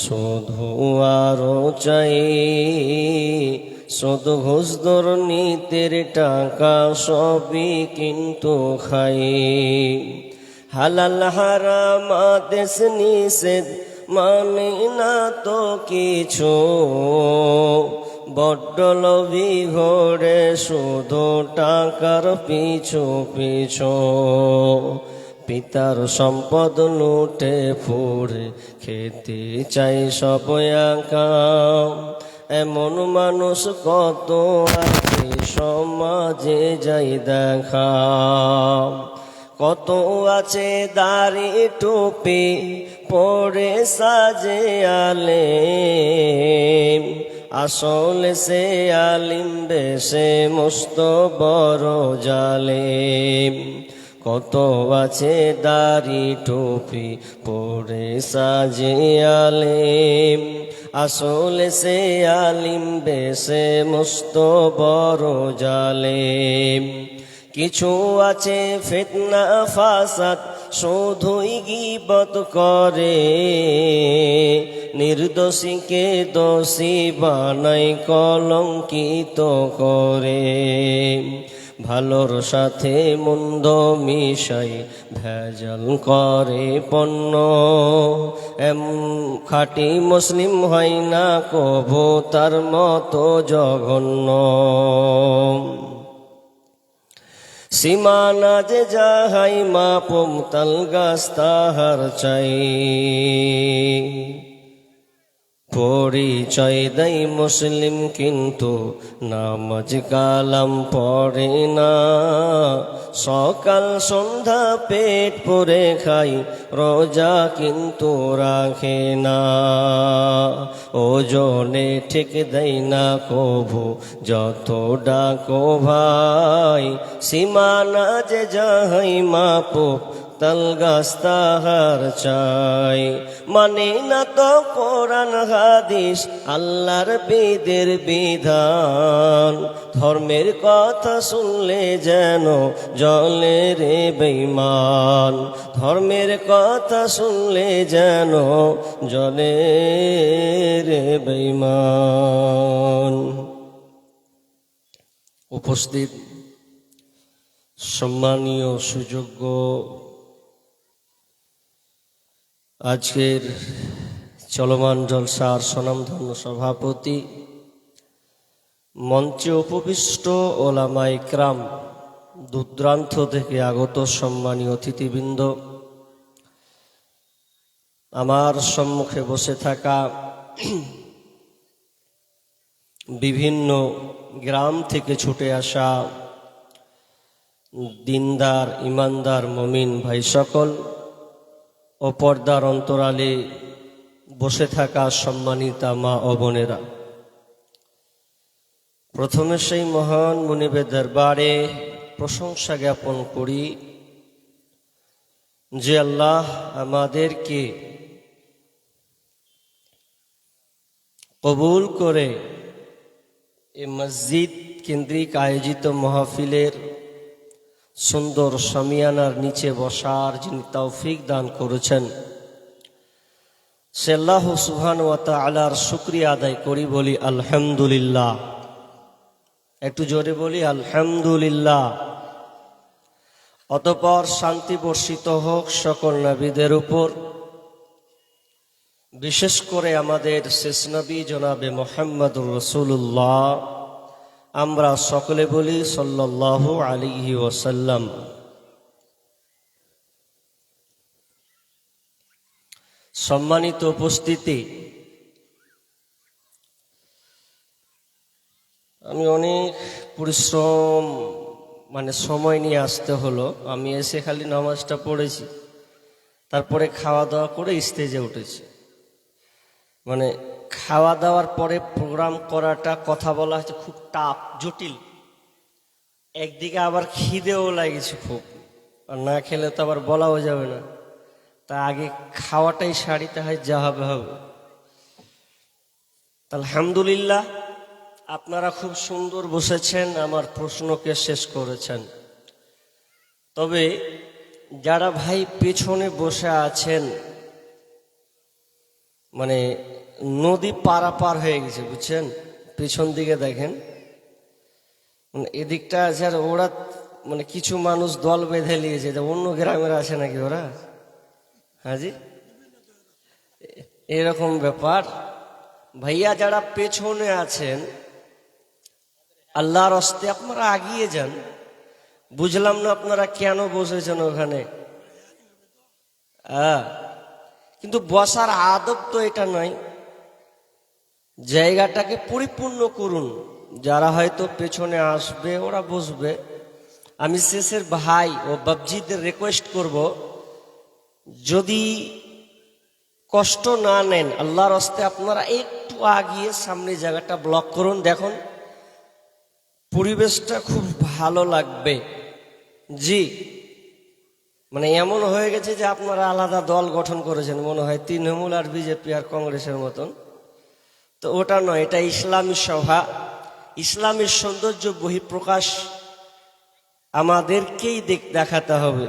শুধু আরো চাই, শুধু ঘুষ দুর্নীতির টাকা সবই কিন্তু খাই। হালাল হারাম আদেশ নিষেধ মানে না তো কিছু, বড্ড লোভী ঘোরে শুধু টাকার পিছু পিছু। পিতার সম্পদ লুটে ফুড়ে খেতে চাই সব একা, এমন মানুষ কত আছে সমাজে যাই দেখা। কত আছে দাড়ি টুপি পরে সাজে আলেম, আসলে সে আলিম বেশে মস্ত বড় জালেম। কত আছে দাড়ি টুপি পরে সাজে আলেম, আসলে সে আলিম বেশে মস্ত বড় জালেম। কিছু আছে ফিতনা ফাসাদ শুধুই গীবত করে, নির্দোষীকে দোষী বানাই কলঙ্কিত করে। ভালোর সাথে মন্দ মিশাই ভেজাল করে পণ্য, খাঁটি মুসলিম হয় না কবু তার মতো জঘন্য। সীমানা যে যাহাই মাপম তাল গাছ তাহার চাই, পরিচয় দেয় মুসলিম কিন্তু নামাজ কালাম পড়ে না। সকাল সন্ধ্যা পেট পুরে খাই রোজা কিন্তু রাখে না, ওজনে ঠিক দেয় না কবু যত ডাকো ভাই। সীমানা যে যাহাই মাপো তাল গাছ তাহার চাই, মানে না তো কোরআন হাদিস আল্লাহর বিদের বিধান। ধর্মের কথা শুনলে যেন জলে রে বেঈমান, ধর্মের কথা শুনলে যেন জলে রে বেঈমান। উপস্থিত সম্মানীয় সুযোগ্য আজকের চলমান জলসার স্বনামধন্য সভাপতি, মঞ্চে উপবিষ্ট ওলামা ইকরাম, দূরদূরান্ত থেকে আগত সম্মানীয় অতিথিবৃন্দ, আমার সম্মুখে বসে থাকা বিভিন্ন গ্রাম থেকে ছুটে আসা দিনদার ইমানদার মুমিন ভাই সকল ও পর্দার অন্তরালে বসে থাকা সম্মানিতা মা ও বোনেরা, প্রথমে সেই মহান মুনিবের দরবারে প্রশংসা জ্ঞাপন করি যে আল্লাহ আমাদেরকে কবুল করে এই মসজিদ কেন্দ্রিক আয়োজিত মাহফিলের সুন্দর শামিয়ানার নিচে বসার যিনি তৌফিক দান করেছেন, সে আল্লাহ সুবহানাহু ওয়া তাআলার শুকরিয়া আদায় করি, বলি আলহামদুলিল্লাহ। একটু জোরে বলি আলহামদুলিল্লাহ। অতঃপর শান্তি বর্ষিত হোক সকল নবীদের উপর, বিশেষ করে আমাদের শেষ নবী জনাবে মুহাম্মদুর রাসূলুল্লাহ, আমরা সকলে বলি সাল্লাল্লাহু আলাইহি ওয়াসাল্লাম। সম্মানিত উপস্থিতি, আমি অনেক পরিশ্রম সময় নিয়ে আসতে হলো। আমি এসে খালি নামাজটা পড়েছি, তারপরে খাওয়া দাওয়া করে স্টেজে উঠেছি। খাওয়া দাওয়ার পরে প্রোগ্রাম করাটা, কথা বলা হচ্ছে খুব টাফ, জটিল। একদিকে আবার খিদেও লাগেছে খুব, আর না খেলে তো আবার বলাও যাবে না। তা আগে খাওয়াটাই সারিতে হয়, যা হবে হবে। আলহামদুলিল্লাহ, আপনারা খুব সুন্দর বসেছেন, আমার প্রশ্নকে শেষ করেছেন। তবে যারা ভাই পেছনে বসে আছেন, মানে নদী পারাপার হয়ে গেছে, বুঝছেন? পিছন দিকে দেখেন, মানে এদিকটা আছে আর ওরা মানে কিছু মানুষ দল বেঁধে নিয়েছে, অন্য গ্রামের আছে নাকি ওরা? হ্যাঁ জি, এরকম ব্যাপার। ভাইয়া যারা পেছনে আছেন, আল্লাহর হস্তে আপনারা আগিয়ে যান। বুঝলাম না আপনারা কেন বসেছেন ওখানে। কিন্তু বসার আদব তো এটা নয়, জায়গাটাকে পরিপূর্ণ করুন। যারা হয়তো পেছনে আসবে ওরা বসবে। আমি শেষের ভাই ও বাবজিদের রিকোয়েস্ট করব, যদি কষ্ট না নেন আল্লাহর হস্তে আপনারা একটু আগিয়ে সামনে জায়গাটা ব্লক করুন। দেখুন পরিবেশটা খুব ভালো লাগবে। জি, মানে এমন হয়ে গেছে যে আপনারা আলাদা দল গঠন করেছেন, মনে হয় তৃণমূল আর বিজেপি আর কংগ্রেসের মতন। তো ওটা নয়, এটা ইসলামী সভা। ইসলামের সৌন্দর্য বহিঃপ্রকাশ আমাদেরকেই দেখাতে হবে।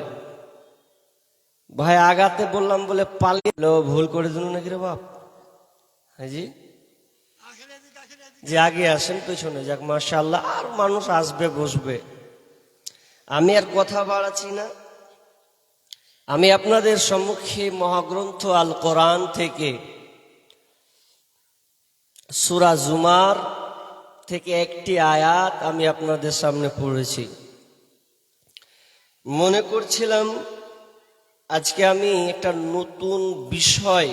ভাই আগাতে বললাম বলে পালিয়ে ভুল করে দিল নাকি রে বাপ? হ্যাঁ জি, যে আগে আসেন পেছনে যাক, মাশাআল্লাহ, আর মানুষ আসবে বসবে। আমি আর কথা বাড়াচ্ছি না, আমি আপনাদের সম্মুখে মহাগ্রন্থ আল কোরআন থেকে সূরা জুমার থেকে একটি আয়াত আমি আপনাদের সামনে পড়েছি। মনে করছিলাম আজকে আমি একটা নতুন বিষয়